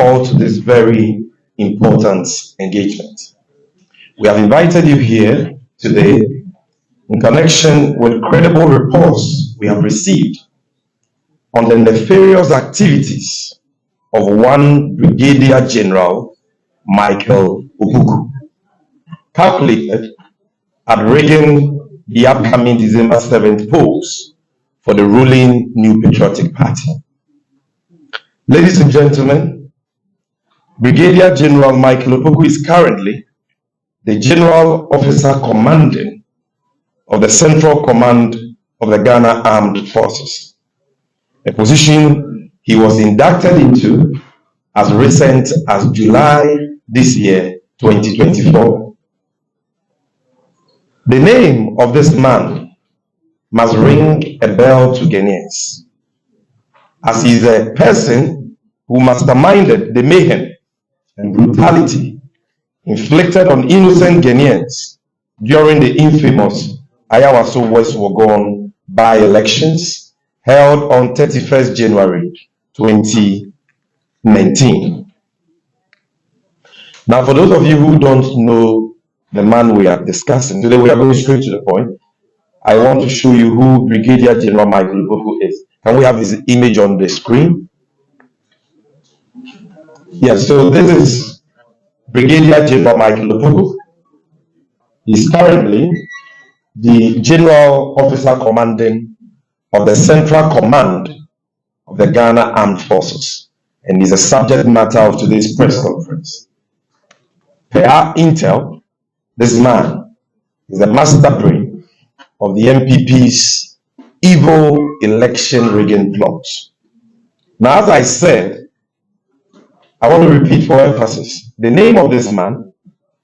all to this very important engagement. We have invited you here today in connection with credible reports we have received on the nefarious activities of one Brigadier General Michael Opoku, calculated at rigging the upcoming December 7th polls for the ruling New Patriotic Party. Ladies and gentlemen, Brigadier General Michael Opoku is currently the General Officer Commanding of the Central Command of the Ghana Armed Forces, a position he was inducted into as recent as July this year, 2024. The name of this man must ring a bell to Ghanaians, as he is a person who masterminded the mayhem and brutality inflicted on innocent Ghanaians during the infamous Ayawaso West Wuogon by-elections held on 31st January 2019. Now, for those of you who don't know the man we are discussing, today we are going straight to the point. I want to show you who Brigadier General Michael Opoku is. Can we have his image on the screen? Yes, so this is Brigadier General Michael Opoku. He's currently the General Officer Commanding of the Central Command of the Ghana Armed Forces, and is a subject matter of today's press conference. Per our intel, this man is the master brain of the MPP's evil election rigging plot. Now, as I said, I want to repeat for emphasis, the name of this man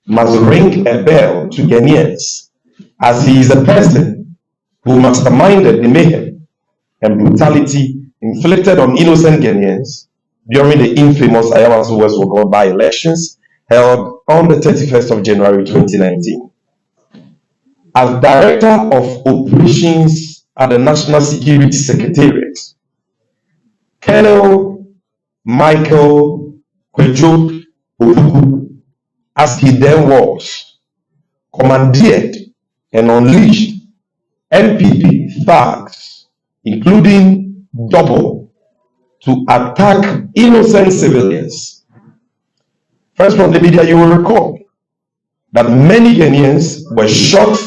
must ring a bell to Ghanaians, as he is a person who masterminded the mayhem and brutality inflicted on innocent Ghanaians during the infamous Ayawaso West Wuogon by-elections held on the 31st of January 2019. As Director of Operations at the National Security Secretariat, Colonel Michael Opoku, as he then was, commandeered and unleashed NPP thugs, including Double, to attack innocent civilians. First, from the media, you will recall that many Ghanaians were shot,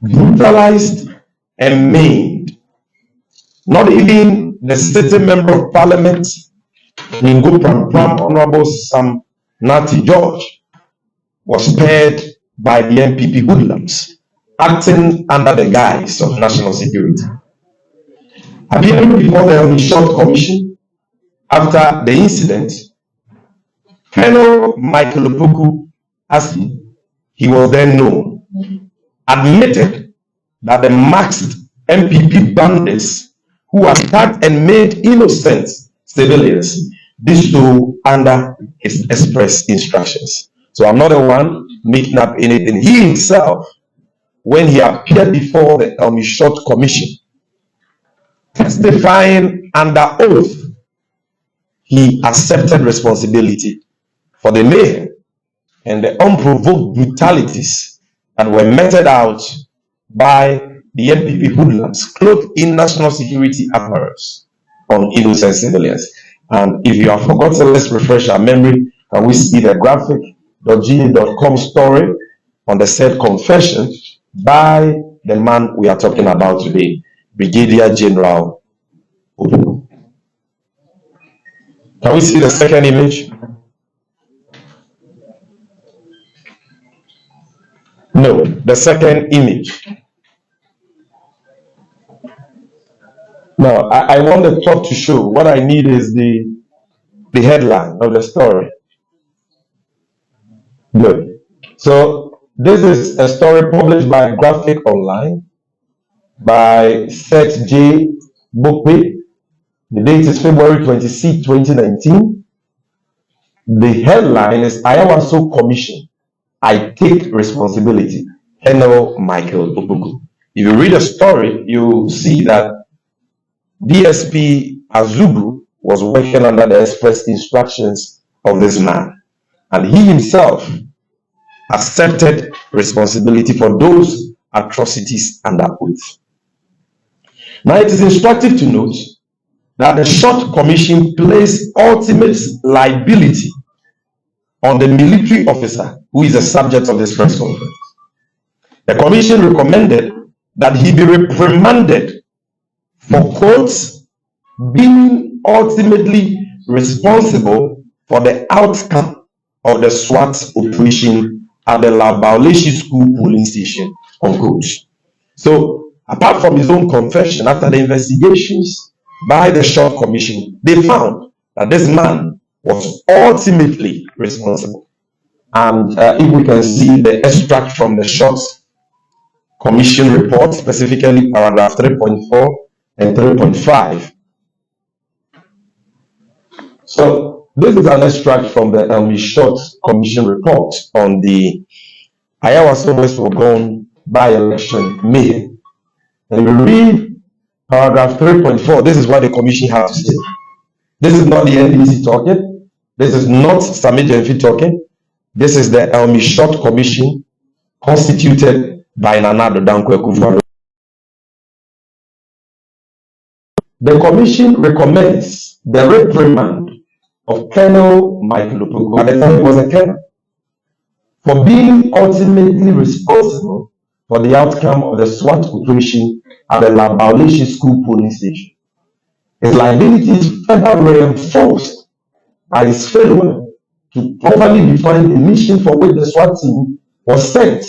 brutalized, and maimed. Not even the sitting member of parliament, Ningo Pram, Honorable Sam Nati George, was spared by the MPP hoodlums, acting under the guise of national security. Appearing before the Short Commission after the incident, Colonel Michael Opoku, as he was then known, admitted that the masked MPP bandits who attacked and made innocent civilians did so under his express instructions. So I'm not the one making up anything. He himself, when he appeared before the Short Commission, testifying under oath, he accepted responsibility for the mayhem and the unprovoked brutalities that were meted out by the MPP hoodlums clothed in national security apparatus on innocent civilians. And if you have forgotten, let's refresh our memory. Can we see the graphic.ga.com story on the said confession by the man we are talking about today, Brigadier General Opoku? Can we see the second image? No, the second image. Now, I want the top to show. What I need is the headline of the story. Good. So this is a story published by Graphic Online by Seth J. Bokwe. The date is February 26, 2019. The headline is Ayawaso Commission, I take responsibility. Colonel Michael Opoku. If you read the story, you see that DSP Azubu was working under the express instructions of this man, and he himself accepted responsibility for those atrocities under oath. Now, it is instructive to note that the short commission placed ultimate liability on the military officer who is a subject of this press conference. The commission recommended that he be reprimanded for, quote, being ultimately responsible for the outcome of the SWAT operation at the Labaoleshi School polling station, unquote. So, apart from his own confession, after the investigations by the short commission, they found that this man was ultimately responsible. And if we can see the extract from the short commission report, specifically paragraph 3.4 and 3.5. So this is an extract from the short commission report on the Ayawaso West Ogun by-election May. And we read paragraph 3.4. This is what the commission has to say. This is not the NDC talking. This is not Sami Jenfi talking. This is the Elmi Short Commission constituted by Nana Dankwa Akufo-Addo. The commission recommends the reprimand of Colonel Michael Opoku, at the time he was a colonel, for being ultimately responsible for the outcome of the SWAT operation at the Labaoleshi School polling station. His liability is further reinforced by his failure to properly define the mission for which the SWAT team was sent,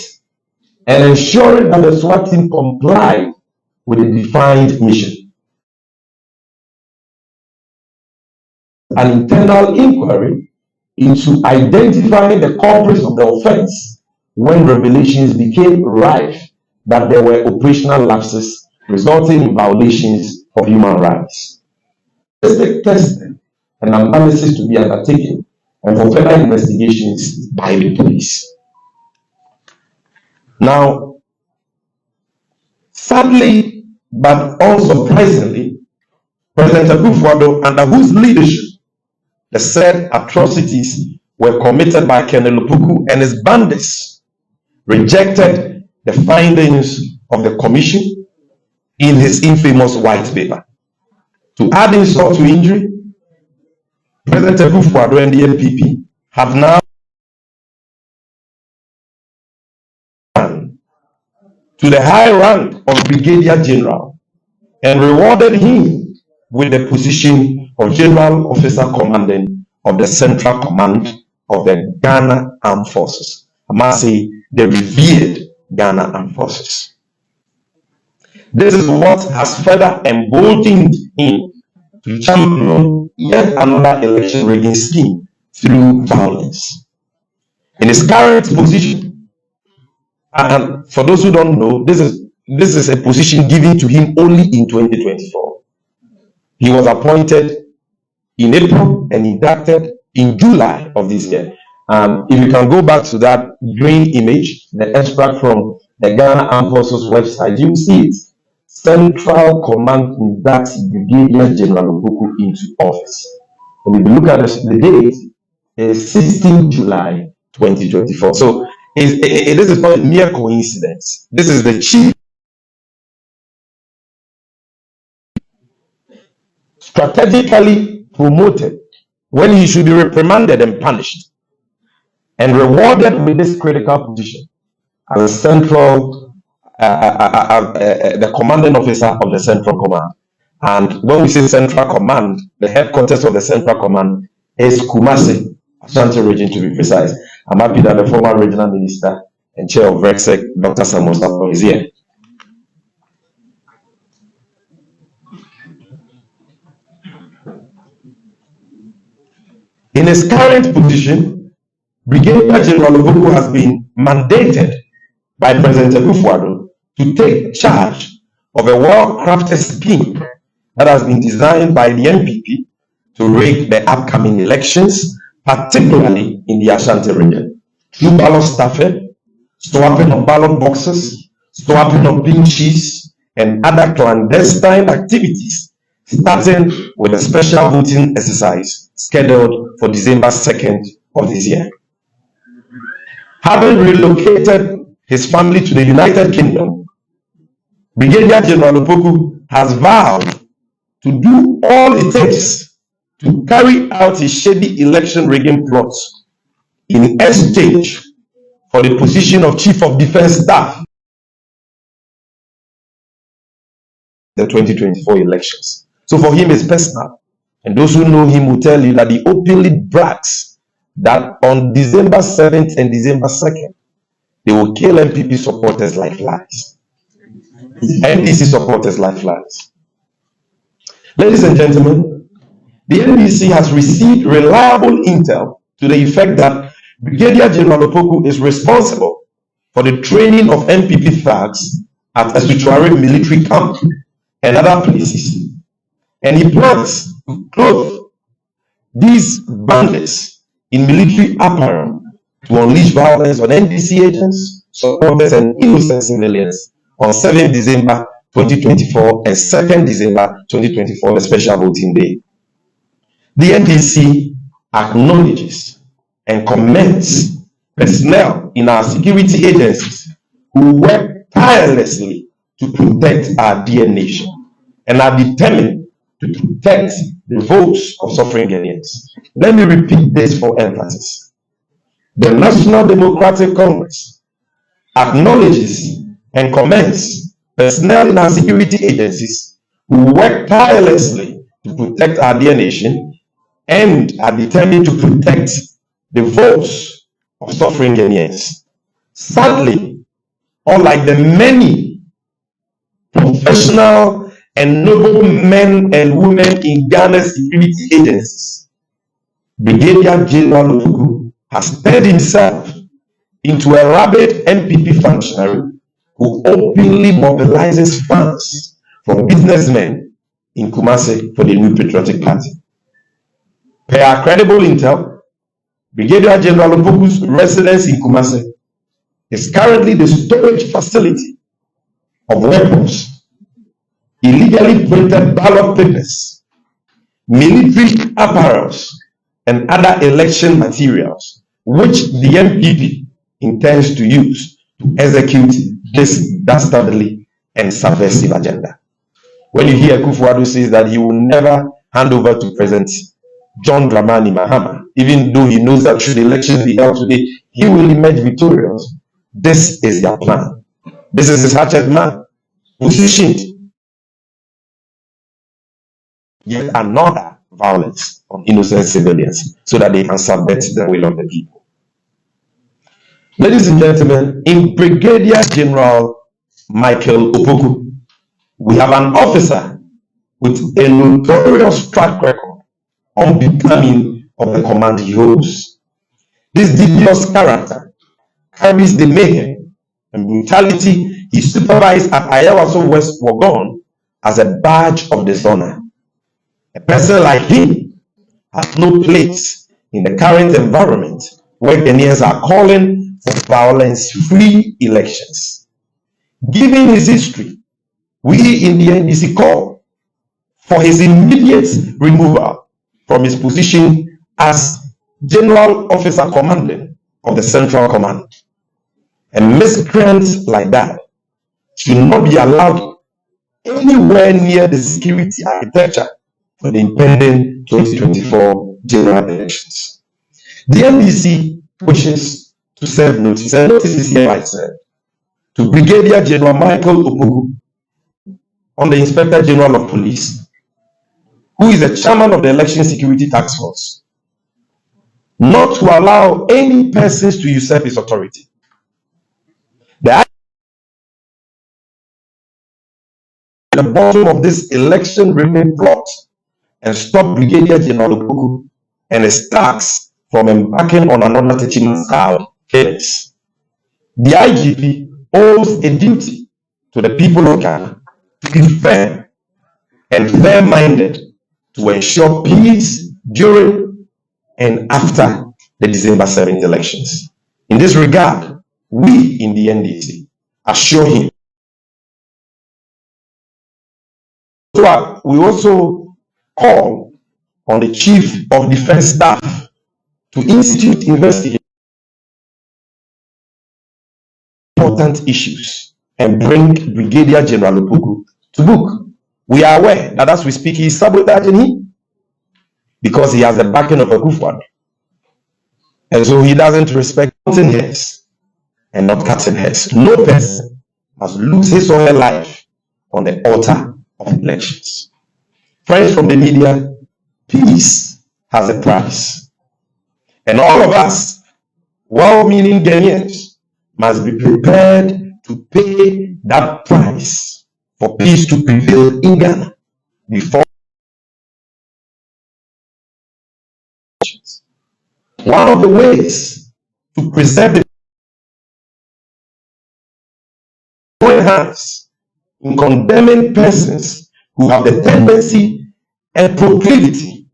and ensuring that the SWAT team complied with the defined mission. An internal inquiry into identifying the culprits of the offense when revelations became rife that there were operational lapses resulting in violations of human rights. Basic testing and analysis to be undertaken and for further investigations by the police. Now, sadly, but unsurprisingly, President Akufo-Addo, under whose leadership the said atrocities were committed by Colonel Opoku and his bandits, rejected the findings of the commission in his infamous white paper. To add insult to injury, President Akufo-Addo and the NPP have now to the high rank of Brigadier General and rewarded him with the position of General Officer Commanding of the Central Command of the Ghana Armed Forces. I must say, the revered Ghana Armed Forces. This is what has further emboldened him to champion yet another election rigging scheme through violence. In his current position, and for those who don't know, this is a position given to him only in 2024. He was appointed in April and inducted in July of this year. If you can go back to that green image, the extract from the Ghana Armed Forces website, you will see it. Central Command inducts Brigadier General Opoku into office. And if you look at the date, it's 16 July 2024. So it is not a mere coincidence. This is the chief strategically promoted when he should be reprimanded and punished and rewarded with this critical position as a central the commanding officer of the Central Command. And when we say Central Command, the headquarters of the Central Command is Kumasi, Ashanti region to be precise. I'm happy that the former regional minister and chair of VEXEC, Dr. Samuel Sapo, is here. In his current position, Brigadier General Opoku has been mandated by President Akufo-Addo to take charge of a well-crafted scheme that has been designed by the NPP to rig the upcoming elections, particularly in the Ashanti region. Through ballot stuffing, swapping of ballot boxes, swapping of pinches, and other clandestine activities starting with a special voting exercise scheduled for December 2nd of this year. Having relocated his family to the United Kingdom, Brigadier General Opoku has vowed to do all it takes to carry out his shady election rigging plots in exchange for the position of Chief of Defense Staff in the 2024 elections. So for him, it's personal. And those who know him will tell you that he openly brags that on December 7th and December 2nd, they will kill MPP supporters like flies. NDC supporters like flies. Ladies and gentlemen, the NDC has received reliable intel to the effect that Brigadier General Opoku is responsible for the training of MPP thugs at a Estuary military camp and other places. And he plans to clothe these bandits in military apparel to unleash violence on NDC agents, supporters, and innocent civilians on 7th December 2024 and 2nd December 2024, the special voting day. The NDC acknowledges and commends personnel in our security agencies who work tirelessly to protect our dear nation and are determined to protect the votes of suffering Ghanaians. Let me repeat this for emphasis. The National Democratic Congress acknowledges and commends personnel in our security agencies who work tirelessly to protect our dear nation and are determined to protect the votes of suffering Ghanaians. Sadly, unlike the many professional and noble men and women in Ghana's security agencies, Brigadier General Opoku has turned himself into a rabid MPP functionary who openly mobilizes funds from businessmen in Kumasi for the new patriotic party. Per our credible intel, Brigadier General Opoku's residence in Kumasi is currently the storage facility of weapons, illegally printed ballot papers, military apparels, and other election materials, which the MPP intends to use to execute this dastardly and subversive agenda. When you hear Akufo-Addo says that he will never hand over to President John Dramani Mahama, even though he knows that should the election be held today, he will emerge victorious. This is their plan. This is his hatchet man, positioned yet another violence on innocent civilians so that they can subvert the will of the people. Ladies and gentlemen, in Brigadier General Michael Opoku, we have an officer with a notorious track record on becoming of the command he holds. This devious character carries the mayhem and brutality he supervised at Ayawaso West Wagon as a badge of dishonor. A person like him has no place in the current environment where Ghanaians are calling for violence-free elections. Given his history, we in the NDC call for his immediate removal from his position as General Officer Commanding of the Central Command. A miscreant like that should not be allowed anywhere near the security architecture for the impending 2024 general elections. The NDC wishes to serve notice, and notice is hereby served to Brigadier General Michael Opoku, on the Inspector General of Police, who is the chairman of the Election Security Task Force, not to allow any persons to usurp his authority. The bottom of this election remain plot and stop Brigadier General Opoku and his thugs from embarking on another 30-month case. The IGP owes a duty to the people of Ghana to be fair and fair-minded to ensure peace during and after the December 7th elections. In this regard, we in the NDC assure him to Therefore, we also call on the Chief of Defense Staff to institute investigation important issues and bring Brigadier General Opoku to book. We are aware that as we speak, he is sabotaging him because he has the backing of Akufo-Addo. And so he doesn't respect cutting hairs and not cutting hairs. No person must lose his or her life on the altar of elections. Friends from the media, peace has a price. And all of us, well-meaning Ghanaians, must be prepared to pay that price for peace to prevail in Ghana before. One of the ways to preserve the hands in condemning persons who have the tendency and proclivity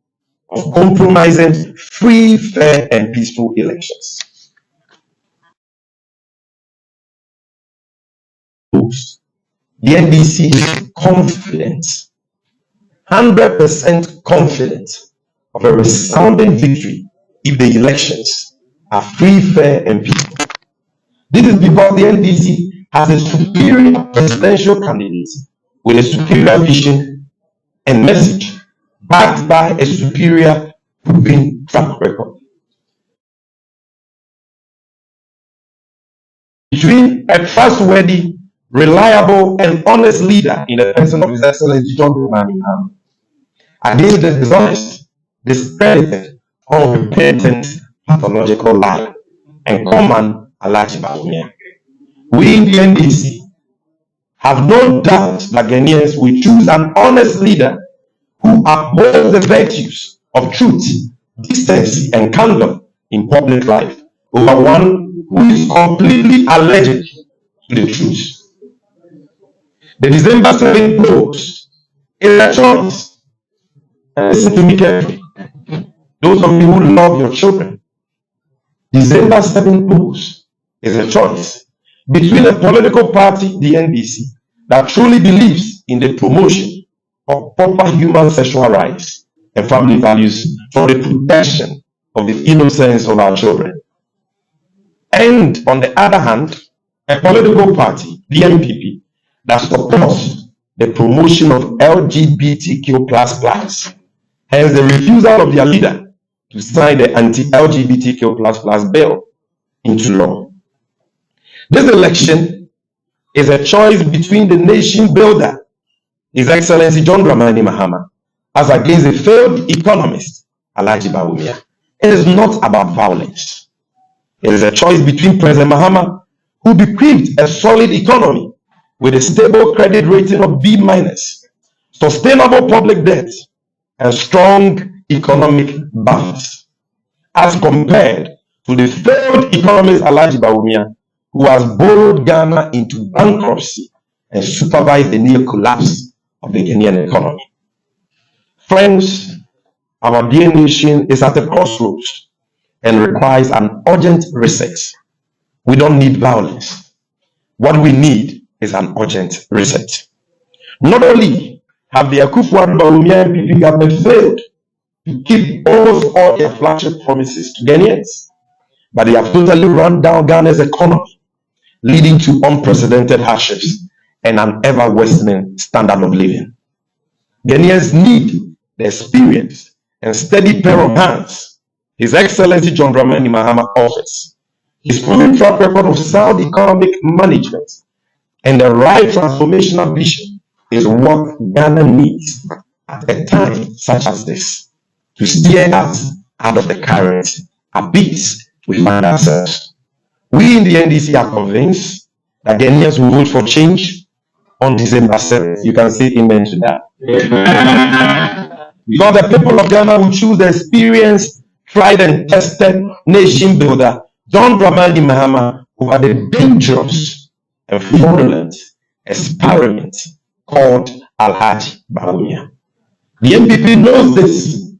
of compromising free, fair, and peaceful elections. The NDC is confident, 100% confident of a resounding victory if the elections are free, fair, and peaceful. This is because the NDC has a superior presidential candidate with a superior vision and message, backed by a superior proven track record. Between a trustworthy, reliable, and honest leader in the person of His Excellency John Dramani Mahama, against the dishonest, discredited, unrepentant, pathological liar and common Alhaji Bawumia. We in the NDC have no doubt that Ghanaians will choose an honest leader who upholds the virtues of truth, decency, and candor in public life over one who is completely allergic to the truth. The December 7th polls is a choice. And listen to me carefully. Those of you who love your children, December 7th polls is a choice between a political party, the NDC, that truly believes in the promotion of proper human sexual rights and family values for the protection of the innocence of our children. And on the other hand, a political party, the NPP, that supports the promotion of LGBTQ++, hence the refusal of their leader to sign the anti-LGBTQ++ bill into law. This election is a choice between the nation builder, His Excellency John Dramani Mahama, as against a failed economist, Alhaji Bawumia. It is not about violence. It is a choice between President Mahama, who bequeathed a solid economy with a stable credit rating of B-, sustainable public debt, and strong economic balance, as compared to the failed economist Alhaji Bawumia, who has borrowed Ghana into bankruptcy and supervised the near collapse of the Ghanaian economy. Friends, our dear nation is at a crossroads and requires an urgent reset. We don't need violence. What we need is an urgent reset. Not only have the Akufo-Addo Bawumia NPP government failed to keep almost all their flagship promises to Ghanaians, but they have totally run down Ghana's economy, leading to unprecedented hardships and an ever-worsening standard of living. Ghanaians need the experience and steady pair of hands His Excellency John Dramani Mahama offers. His proven track record of sound economic management and the right transformational vision is what Ghana needs at a time such as this to steer us out of the current abyss we find ourselves. We in the NDC are convinced that Ghanaians will vote for change on December 7th. You can say amen to that. Because the people of Ghana will choose the experienced, tried and tested nation builder, John Dramani Mahama, over the dangerous and fraudulent experiment called Alhaji Bawumia. The NPP knows this,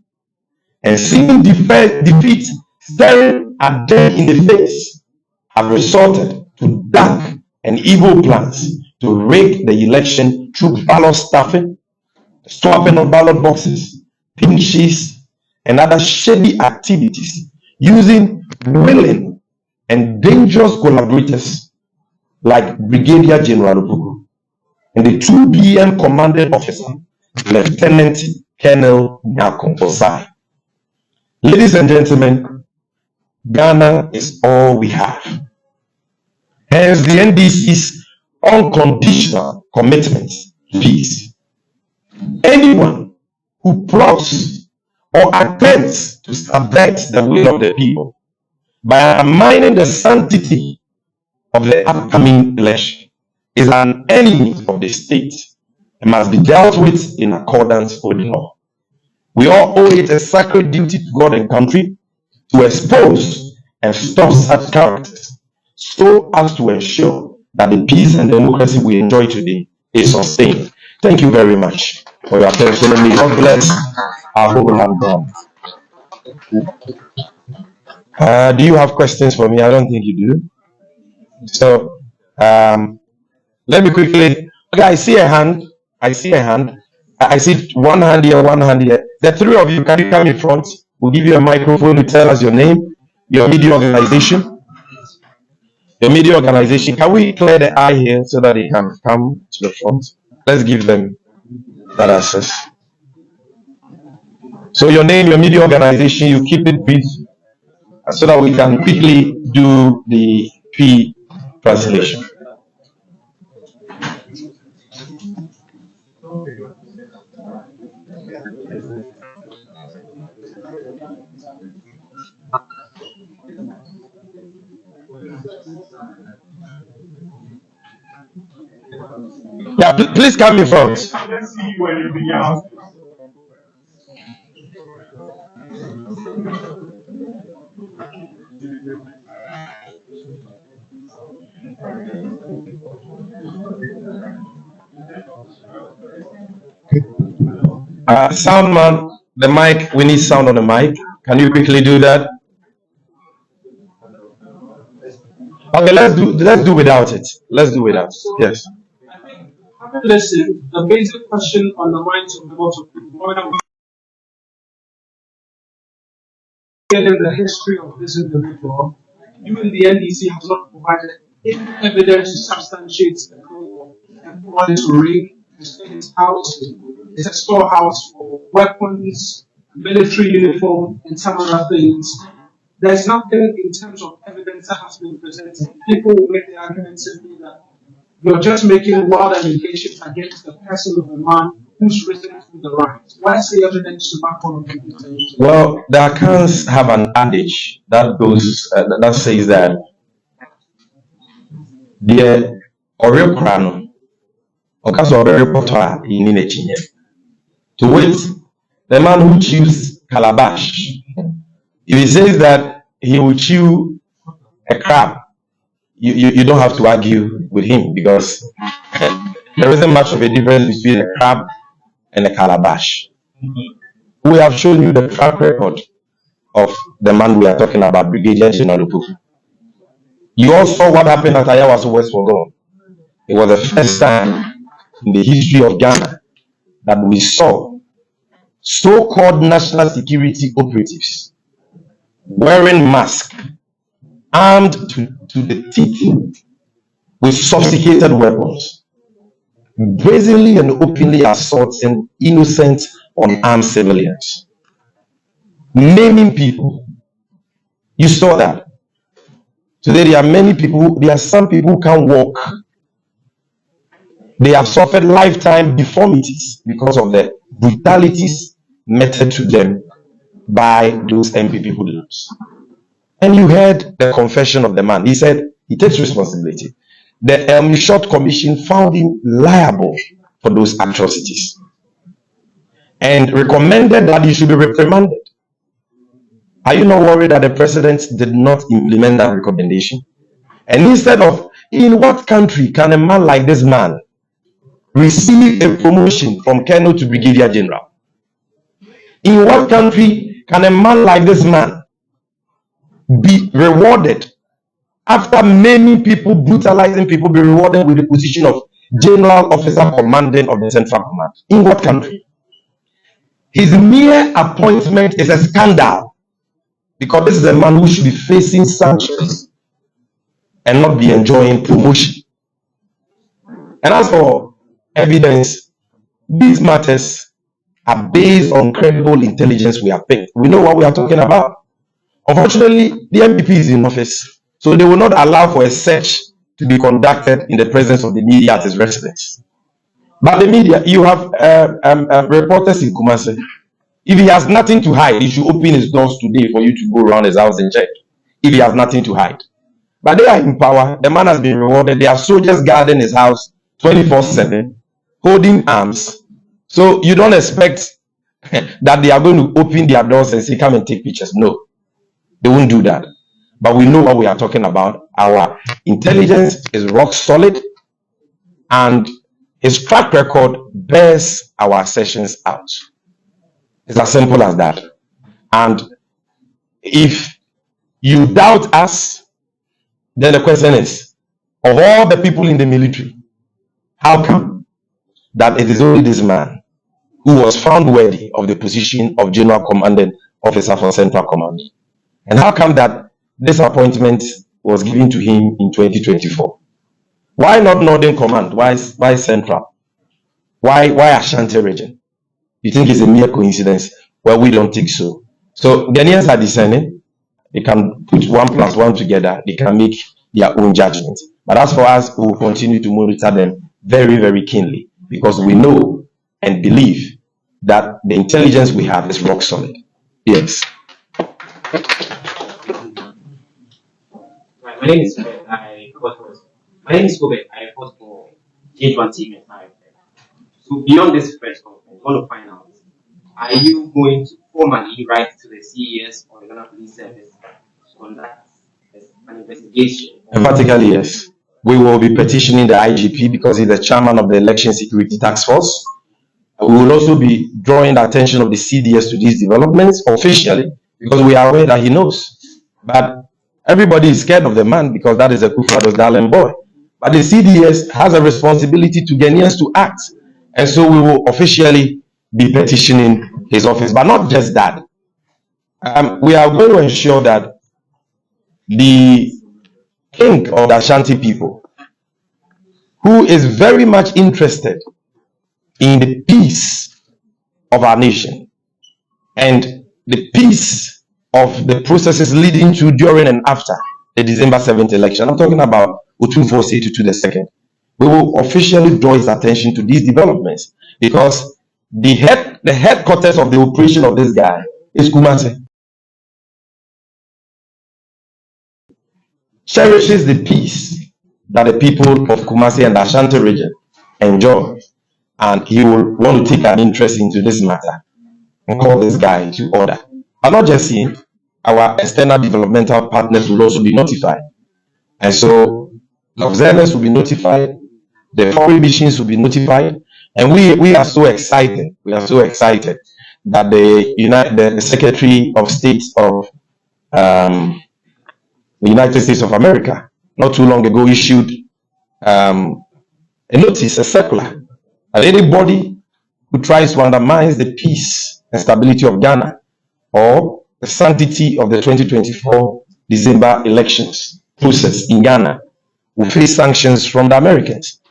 and seeing defeat staring at them in the face, have resorted to dark and evil plans to rig the election through ballot stuffing, swapping of ballot boxes, pink sheets, and other shady activities using willing and dangerous collaborators like Brigadier General Opoku and the 2 PM commanding officer, Lieutenant Colonel Nyako. Ladies and gentlemen, Ghana is all we have. Hence the NDC's unconditional commitment to peace. Anyone who plots or attempts to subvert the will of the people by undermining the sanctity of the upcoming election is an enemy of the state and must be dealt with in accordance with the law. We all owe it a sacred duty to God and country to expose and stop such characters so as to ensure that the peace and democracy we enjoy today is sustained. Thank you very much for your attention, and may God bless our whole land. Do you have questions for me? I don't think you do. So let me quickly. Okay, I see a hand. I see one hand here, one hand here. The 3 of you, can you come in front? We'll give you a microphone to tell us your name, your media organization. Your media organization. Can we clear the eye here so that they can come to the front? Let's give them that access. So your name, your media organization, you keep it brief so that we can quickly do the translation. Yeah, please come in front. Sound man, the mic, we need sound on the mic. Can you quickly do that? Okay, let's do without it. Let's do without it. Yes. Listen, the basic question on the minds of a lot of people, given the history of this individual, you in the NDC have not provided any evidence to substantiate the claim and wanted to rig his house, it's a storehouse for weapons, military uniform, and some other things. There's nothing in terms of evidence that has been presented. People will make the argument simply that you're just making wild allegations against the person of a man who's risen through the ranks. What's the evidence to back on the Well, the accounts have an adage that goes that says that the Oreo Krano or reporter in Nigeria. To wait, the man who chews calabash, if he says that he will chew a crab, you don't have to argue with him, because there isn't much of a difference between a crab and a calabash. We have shown you the track record of the man we are talking about, Brigadier Gen. Opoku. You all saw what happened at Ayawaso West for God. It was the first time in the history of Ghana that we saw so-called national security operatives wearing masks, armed to the teeth with sophisticated weapons, brazenly and openly assaulting innocent, unarmed civilians, naming people. You saw that. Today there are some people who can't walk. They have suffered lifetime deformities because of the brutalities meted to them by those MPP hoodlums. And you heard the confession of the man. He said he takes responsibility. The Short Commission found him liable for those atrocities and recommended that he should be reprimanded. Are you not worried that the president did not implement that recommendation? And instead of, in what country can a man like this man receive a promotion from Colonel to Brigadier General? In what country can a man like this man be rewarded after many people brutalizing people, be rewarded with the position of General Officer Commanding of the Central Command? In what country? His mere appointment is a scandal because this is a man who should be facing sanctions and not be enjoying promotion. And as for evidence, these matters are based on credible intelligence we have picked. We know what we are talking about. Unfortunately, the MPP is in office, so they will not allow for a search to be conducted in the presence of the media at his residence. But the media, you have reporters in Kumasi. If he has nothing to hide, he should open his doors today for you to go around his house and check. If he has nothing to hide. But they are in power. The man has been rewarded. There are soldiers guarding his house 24/7, holding arms. So you don't expect that they are going to open their doors and say, come and take pictures. No, they won't do that. But we know what we are talking about. Our intelligence is rock solid, and his track record bears our assertions out. It's as simple as that. And if you doubt us, then the question is, of all the people in the military, how come that it is only this man who was found worthy of the position of General Commanding Officer for Central Command? And how come that this appointment was given to him in 2024? Why not Northern Command? Why Central? Why Ashanti region? You think it's a mere coincidence? Well, we don't think so. So Ghanaians are discerning. They can put 1 + 1 together. They can make their own judgment. But as for us, we will continue to monitor them very, very keenly because we know and believe that the intelligence we have is rock solid. Yes. My name is Kobe. My name is Kobe. I report for H1 TV. So beyond this press conference, I want to find out: are you going to formally write to the CES or the Ghana Police Service to conduct an investigation? Emphatically, yes. We will be petitioning the IGP because he's the chairman of the Election Security Task Force. We will also be drawing the attention of the CDS to these developments officially because we are aware that he knows. But everybody is scared of the man because that is Akufo-Addo's darling boy. But the CDS has a responsibility to Ghanaians to act. And so we will officially be petitioning his office. But not just that. We are going to ensure that the king of the Ashanti people, who is very much interested in the peace of our nation and the peace of the processes leading to, during, and after the December 7th election. I'm talking about Otumfuo Osei-Tutu II. We will officially draw his attention to these developments because the headquarters of the operation of this guy is Kumasi. Cherishes the peace that the people of Kumasi and the Ashanti region enjoy, and he will want to take an interest into this matter and call this guy to order. But not just him, our external developmental partners will also be notified. And so the observers will be notified, the foreign missions will be notified, and we are so excited. We are so excited that the Secretary of State of the United States of America not too long ago issued a notice, a circular, that anybody who tries to undermine the peace and stability of Ghana or the sanctity of the 2024 December elections process in Ghana will face sanctions from the Americans.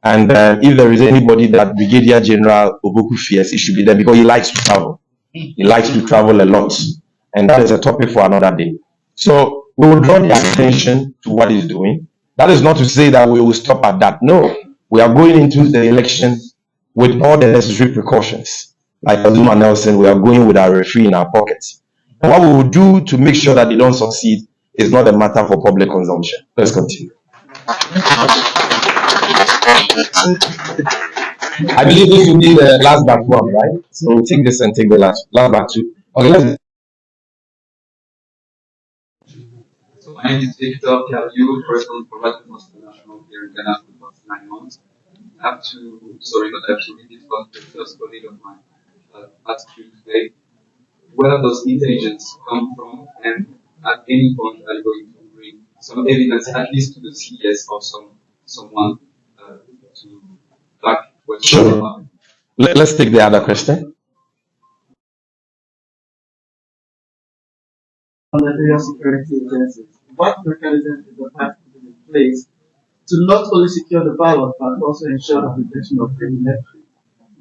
And if there is anybody that Brigadier General Opoku fears, it should be them because he likes to travel. He likes to travel a lot. And that is a topic for another day. So we will draw the attention to what he's doing. That is not to say that we will stop at that. No, we are going into the election with all the necessary precautions. Like Azuma Nelson, we are going with our referee in our pockets. And what we will do to make sure that they don't succeed is not a matter for public consumption. Let's continue. I believe this will be the last back one, right? So we'll take this and take the last back two. Okay, let's. So my name is Victor Pialu, person for Right National here in Ghana for the past 9 months. I have to read it because the first colleague of mine asked you today, where does intelligence come from, and at any point are you going to bring some evidence, at least to the CS or someone to back what you're Sure. Let's take the other question. the various security agencies. What mechanism is the party putting in place to not only secure the ballot but also ensure the protection of the electorate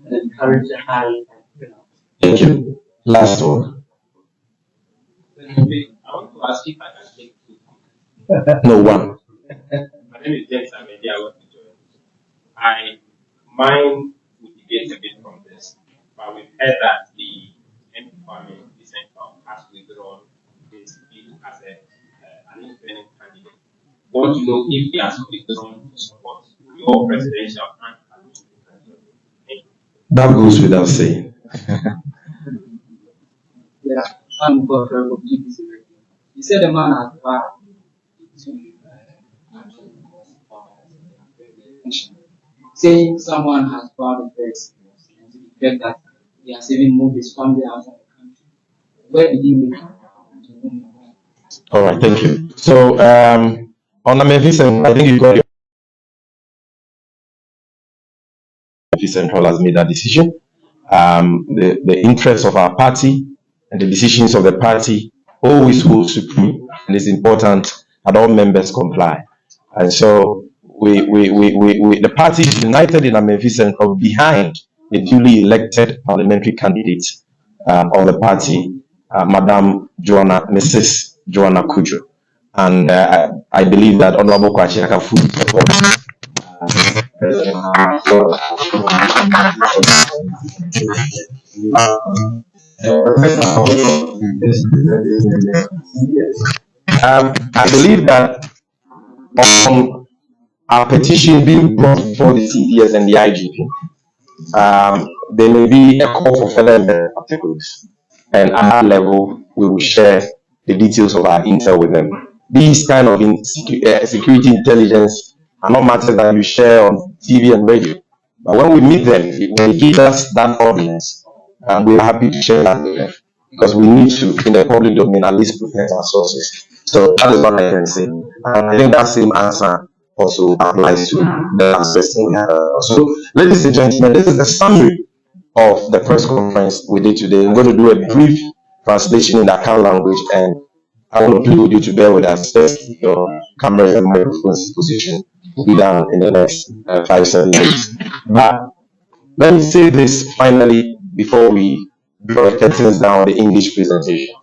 and encourage the high turnout? Thank you. Last one. I want to ask if I can take two. No, one. My name is James and maybe I want to join. Mine would debate a bit from this, but we've heard that the NDC has withdrawn his bid as an independent candidate. Want to know if he has withdrawn to support your presidential candidate? That goes without saying. Yeah, I'm for GPC. You said the man has vowed to saying someone has vowed the best and to the fact that he has even moved his family outside the country. Where did he make it? All right, thank you. So, on the Vincent, I think you got your Vincent Hall has made that decision. The interests of our party and the decisions of the party always hold supreme, and it's important that all members comply. And so, the party is united in Vincent Hall behind the duly elected parliamentary candidate of the party, Mrs. Joanna Kujo. And I believe that Honorable Kwachi can fully support. I believe that on our petition being brought before the CDS and the IGP, there may be a call for further articles, and at that level, we will share the details of our intel with them. These kind of security intelligence are not matters that you share on TV and radio. But when we meet them, when they give us that audience, we're happy to share that with them. Because we need to, in the public domain, at least protect our sources. So that is what I can say. And I think that same answer also applies to the last question we had. So, ladies and gentlemen, this is the summary of the press conference we did today. I'm going to do a brief translation in the Akan language, and I want to plead with you to bear with us. Just keep your cameras and microphones position will be done in the next 5-7 minutes. But let me say this finally before we draw the curtains down the English presentation.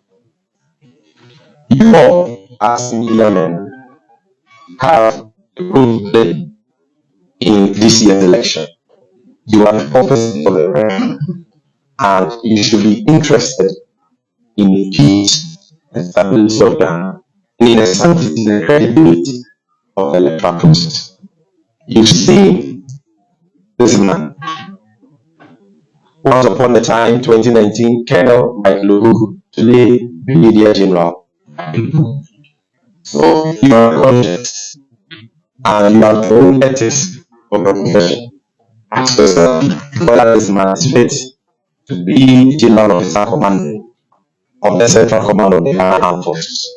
You all, as media men, have a role to play in this year's election. You are the officers of the realm, and you should be interested in the peace and stability of Ghana, in the sanctity and credibility of the electoral process. You've seen this man. Once upon a time, 2019, Colonel Mike Lohu, today Brigadier General. So you are conscious and you have your own ethics of your profession. Ask yourself whether this man is fit to be General Officer Commanding of the Central Command of the Ghana Armed Forces.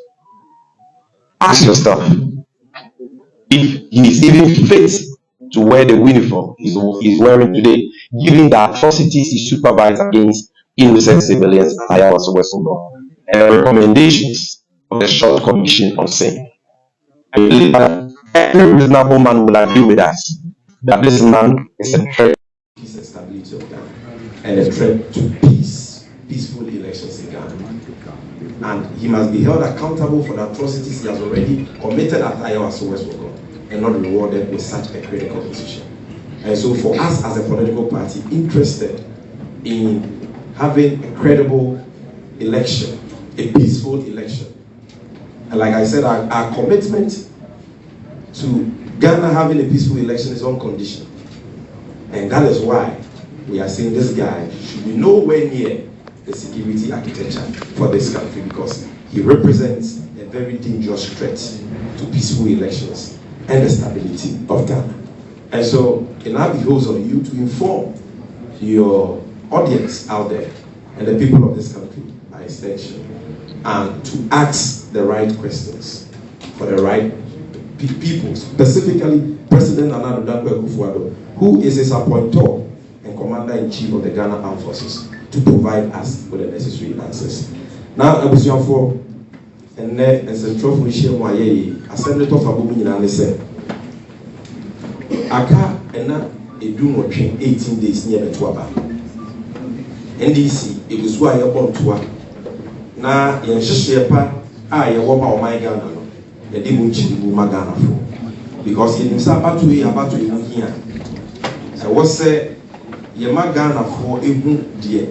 Ask yourself if he is even fit to wear the uniform he is wearing today, given the atrocities he supervised against innocent civilians at Ayawaso West and the recommendations of the Short Commission on Same. I believe that every reasonable man will agree with us that this man is a threat to peace and stability of Ghana and a threat to peaceful elections in Ghana. And he must be held accountable for the atrocities he has already committed at Ayawaso West and not rewarded with such a critical position. And so for us as a political party interested in having a credible election, a peaceful election, and like I said, our commitment to Ghana having a peaceful election is unconditional. And that is why we are saying this guy should be nowhere near the security architecture for this country, because he represents a very dangerous threat to peaceful elections and the stability of Ghana. And so it now behoves on you to inform your audience out there and the people of this country by extension, and to ask the right questions for the right people, specifically President Akufo-Addo, who is his appointor and Commander-in-Chief of the Ghana Armed Forces, to provide us with the necessary answers. Now, and then as a trophy share my assembly of a woman in Alison. Aka and not a doom or 18 days near the Twaba. NDC, it was why I want to. Now, in Shishapa, I walk out my Ghana. The Dibuchi Magana for because in Sabatu here. I was say, Yamagana for a boom dear.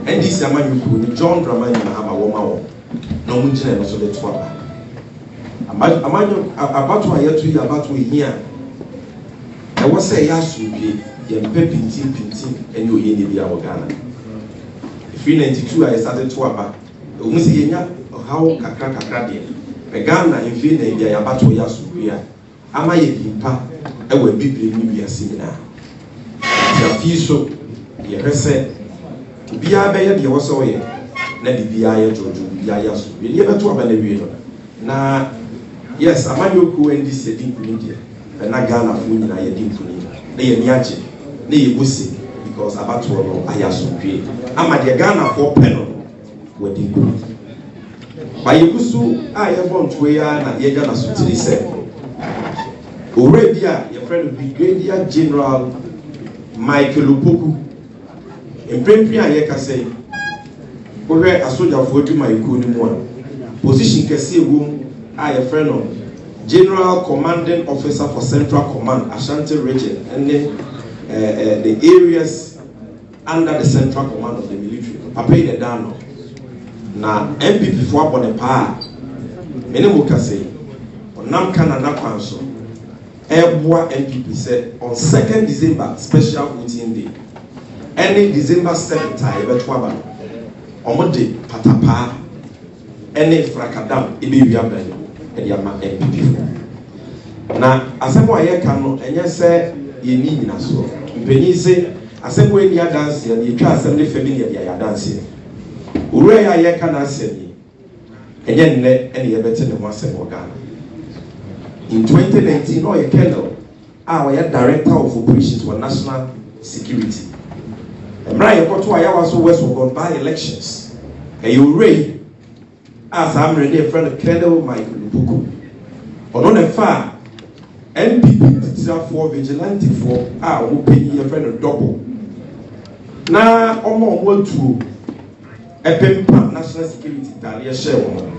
NDC Amanu, John Dramani, Mahama Woma, no Munjin, also the Twaba. About to hear to you about we here. I was say, yes, you be pinting, and you in the Ghana. If in 92 I started Twaba. How Kakra Ghana in Vina, they are about to Yasubia. Am I a pimpa? I will be bringing a seminar. The Fiso, the Rese, to be a bayer, the Wasoye, let it be a Joju, Yasu. We never to have a now, yes, a man who and this a deep India, and not Ghana for me, I a deep India. They are Niachi, they Busi, because about to Ayasu. I'm at the Ghana for Penal. By Yusu, I have one to where and Yagana Sutri said. Already, your friend Brigadier General Michael Opoku. In Prempia Yaka say, where a soldier for my good one. Position can see room, I a friend of General Commanding Officer for Central Command, Ashanti Region, and then the areas under the Central Command of the military. I paid the down. Na MPP for upon a pa many muka say on Nam Canada Council Ebwa MPP said on 2nd December special voting day any December 7th I ever twaba omode patapa any frakadam ebewi abel e dia ma MPP na asemo aye kan no enye se ye ni nyina so mpanyi se asemo eni dance ya ni twa assembly family ya dance Ure ya ye kana asemi enye nne ene ye bete ne ho asem Ghana. In 2019 no ye Colonel our Director of Operations for National Security. Emra ye koto aya waso West Ogun by elections. E ure as am ready friend Colonel Michael Opoku. Ono ne fa MPP titira for vigilante for wo penyi ye friend double. Na omo tuo Epempa National Security Dalia Shell.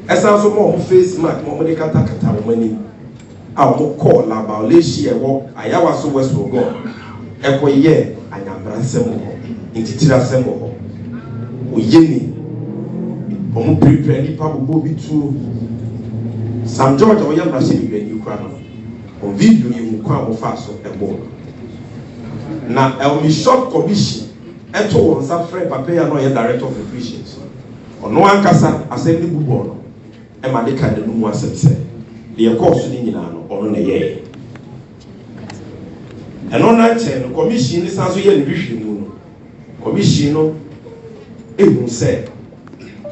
As also more face mark, more medical kata money. Our more call about Leshi walk, Ayawa so West will go. Echo ye, I am Bransemo, in Titira Semo. Uyeni, Omu prepare the Pabu to Sam George or Yam Rashi when you cry. On video, you will come fast of the ball. Now, I will be short commission. Eto won sa frɛ papa ya no ye Director of Operations ono ankasa assembly bubo no e ma de ka de no mu asem sɛ de course ni nyina no ono na ye eno na che no commission ni sanso ye ne hwehwe mu no commission no ehu sɛ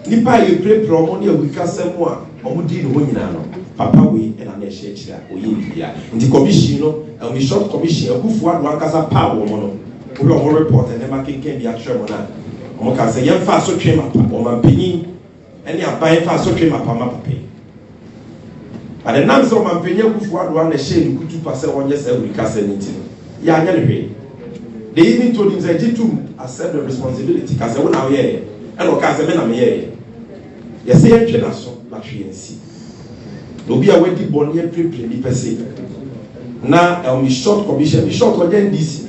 nipa ye prepare omo ne awika sɛm a omo di no nyina no papa we e na na hye kyira oyi bia nti commission no e short commission Akufo-Addo ankasa pa wo mo no we are report and never can be a tremor. Omoka say, young fast so came up, or my penny, and you are buying fast so came up, my pay. But the names of my penny who one a shame could 2% 1 year every castle meeting. Yeah, anyway. They even told him that you accept the responsibility because I won't have here, and Okazamen am here. Yes, I am generous, but we see. No be a wedding born here, pre per se. Now, I'll be short commission, short or then this.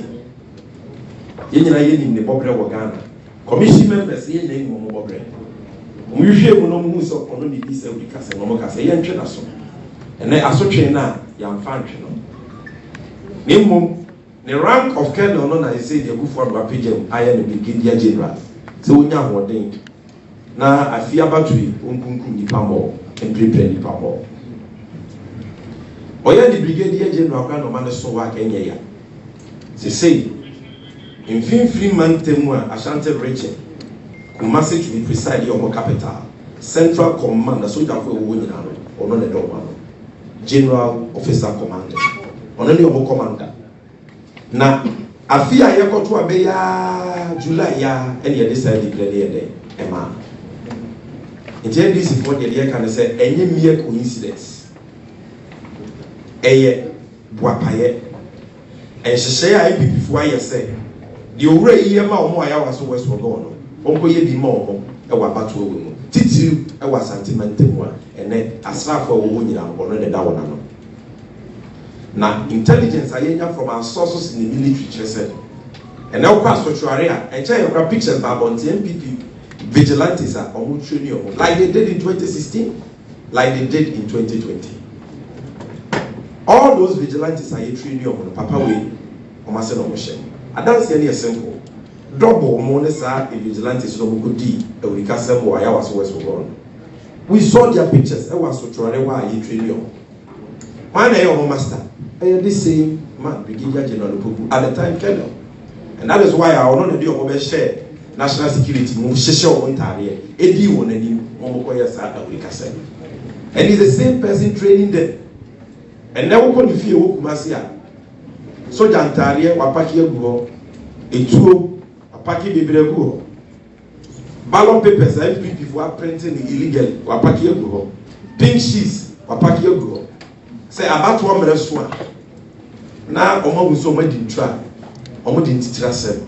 Yenina yenim ne bobre wo Ghana commission members ye name mo bobre mo hwe mu no mu so ono ne bisa uri kase no mo kase ye ntwe na so ene asotwe na ya mfa ntwe no ne mum the rank of Colonel no na say the Akufo-Addo apagem aye ne Brigadier General se wonya hoden na afia battery onkunkum ni pambo en prepare ni pambo oya the Brigadier General kwa no man so wa Kenya ya se say in free man temwa Ashanti region Kumasi to be presiding over capital Central Command the soldier for winning or not the dog General Officer Commander on any of commander na afia yako to abeya July ya any decide declare there ema In NDC for the year can say any mere coincidence. Eye Buapaye and she say I be before I say the already year more I was always for gone. Uncle ye be more a wabatu woman. Titi I was sentimental one and then as far for women or the down. Now intelligence I hear from our sources in the military said. And now pass for Chuarea and tell your pictures about the MPP vigilantes are on training like they did in 2016, like they did in 2020. All those vigilantes are training on Papa way or Marcel Omotion. I don't see any simple. Double Monesa and vigilantes no good D, a week as I was west for gone. We saw their pictures. I was so Chuarea training on. One day, your master, I had this same man, Brigadier Gen at the time, Colonel. And that is why I will not do over share national security move social Ontario. Edi won any Momokoya Sata Wikasa. And he's the same person training them. And now we can feel Kumasia. So Jantaria, Wapaki Go, a two, Wapaki Bibrego. Ballot papers, MPP for printing illegal, Wapaki Go. Pink sheets, Wapaki Go. Say about 1 minute swan. Now, Omo was so much in track. Omo didn't trust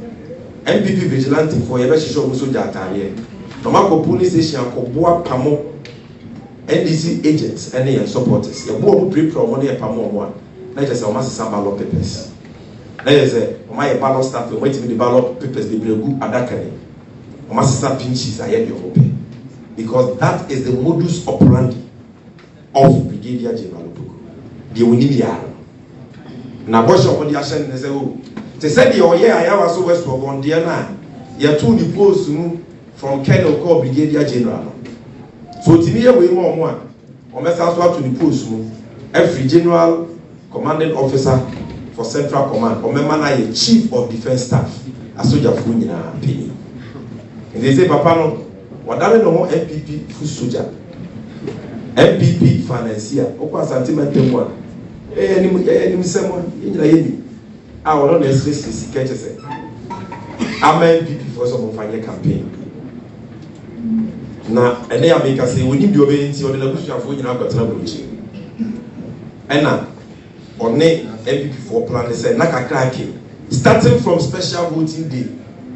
MPP vigilante for your best show so Jataria. Nomako police station, Koboa Pamo, NDC agents, and their supporters. Your board pre pro money a Pamo one. Let us almost some ballot papers. Let us say, my ballot staff, waiting the ballot papers, they will go at that kind. Almost some pinches, I had your hope. Because that is the modus operandi of Brigadier Gen. The Unidia. Now, what's your body action? They say, oh. They said, oh, yeah, I was so west for 1 year now. You're 2 deposed from Colonel called Brigadier General. So, to me, we more one. Or must also to depose every general commanding officer for Central Command, or member a chief of defense staff, a soldier for penny. And they say, Papa, no, what are no more MPP full soldier? MPP financier, or sentimental one. Any someone in I will not necessarily catch us. I'm MPP for some of our campaign. Now, and they are making say we need to obey the negotiation for you now got trouble. And now, on MPP for plan they say Naka cracking. Starting from special voting day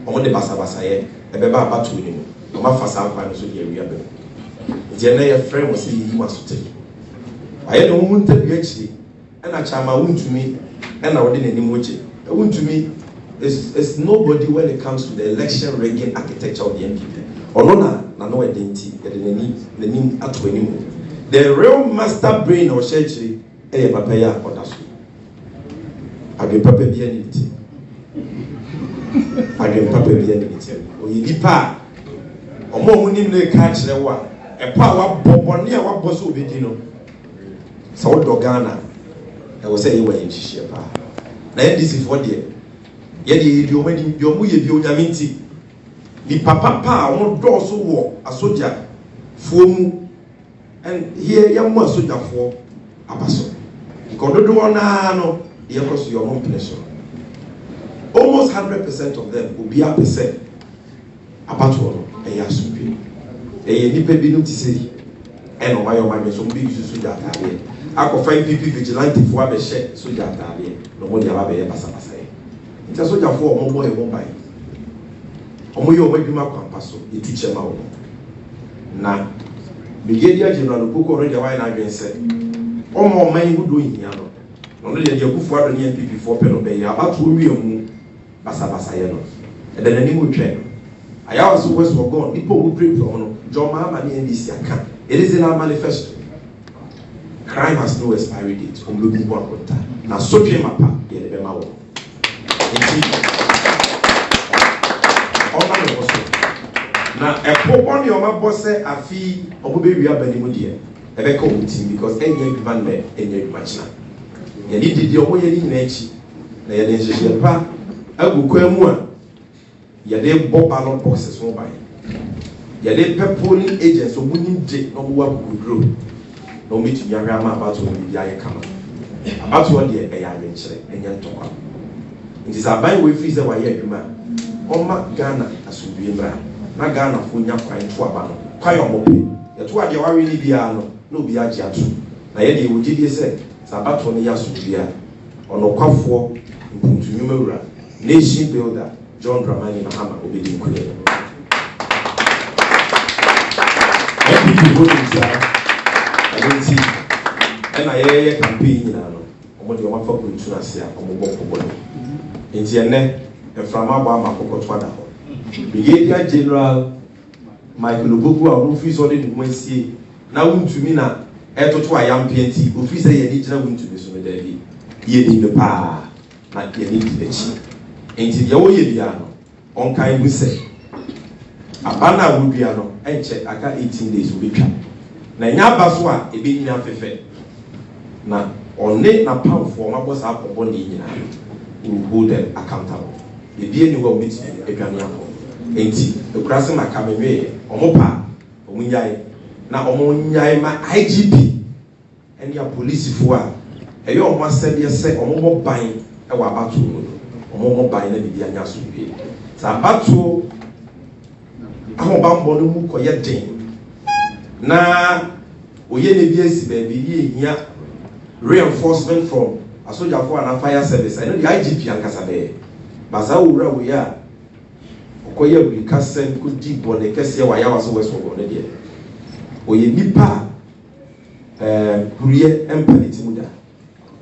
on the Basabasaye, a baby about to win. No matter for some kind of so here we are. The friend was saying he must take. I don't want to be actually, and I chama won't to me. And I wouldn't any much. To me, it's nobody when it comes to the election rigging architecture of the MPP. Or no identity, the name at anymore. The real master brain or church, Papaya or that's I can Papa be anything. I can Papa be anything. Or you depart. Or more money no catch the one. A power bob near what was obedient. So Dogana. I was saying, you were in Shishapa. Now, this is what year. Yet, you went your way, you yaminti. The papa, won't do so war, a soldier, foam, and here young one soldier for a person. Because the one, no, the across your own pleasure. Almost 100% of them will be a percent about one, a yasupi. A nipe binu say, and on my own, some big soldier. I could find people vigilante for a share, so that no more than a basa. It's a soldier for one boy won't buy. Omoyo will be my compasso, the teacher. Now, Brigadier General Opoku already wine against said, all more men who do in Yano. Only the Akufo-Addo and people for Penobay about 2 million basa. And then any would train. I also was for God, people who pray for John Mahama and NDC account. It is in our manifesto. Crime has no expiry date. Now, so came up. Now, a pope on your boss, a fee of baby up any dear. A beck of team because any man there, any much now. You needed your way in nature. They are pa. I will go more. You are bob ballot boxes mobile. You are polling agents of winning J. No one would grow. No meeting your grandma about to be a come. About 1 year, a young and young talker. It is a byway freezer why you man. Oma Ghana as we be in Ghana for your crying to a banner. Quite a moping. yɛto adeɛ wawe ne biara no na obi agye ato na yɛde wɔgyidie sɛ sɛ abato no yɛ asomdwie a ɔnokwafoɔ mpuntunwuma wura nation builder John Dramani Mahama obedi nkuye ɛbi bo ntia ɛnti ɛna yɛyɛ campaign nyinaa no ɔmo de ɔmo afa kuntu na ase a ɔmo bɔ kɔbɔ no nti ɛnɛ ɛframa bɔ ama kɔkɔ to ada hɔ Brigadier General Michael Opoku a ɔno fi so de ne ho asie na wontumi na ɛtoto ayampe nti ofi sɛ yɛ ni gyina wontumi so no da bi yɛ ni me paa na yɛ ni di akyi nti deɛ wɔyɛ bia no ɔnkan mu sɛ aba na wodua no ɛnkyɛ aka 18 days wobɛtwa na ɛnyɛ aba so a ɛbɛnyina afɛfɛ na ɔne na pamfoɔ mabɔ saa akɔbɔ ne nyinaa will hold them accountable ebie ne wɔ wobɛtumi adwane akɔ nti ekura sɛ maka menwee ɔmo pa ɔmo nyae na ɔmo nyae ma IGP ɛne apolisifoɔ a ɛyɛ ɔmo asɛdeɛ sɛ ɔmo bɔ ban ɛwɔ abato no ɔmo ban na bibi anya so wie sɛ abato ahobanbɔ no mu kɔyɛ den na oyɛ ne bi esi baabi yɛ hia reinforcement from asogyafoɔ and fire service ɛno de IGP ankasa bɛyɛ basa wura wo yɛ a ɔkɔyɛ abirika sɛm kɔdi bɔne kɛseɛ wɔ ayawa so wɛso wɔ no deɛ oyɛ nipa kuriɛ ɛmpa ne ti mu da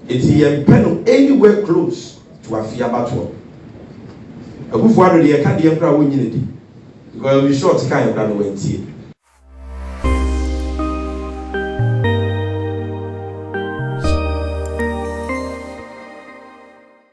eti yɛmpɛ no anywhere close to afia batoɔ Akufo-Addo deɛ ka deɛ nkora wɔnyine di because we short kan nkora no wantie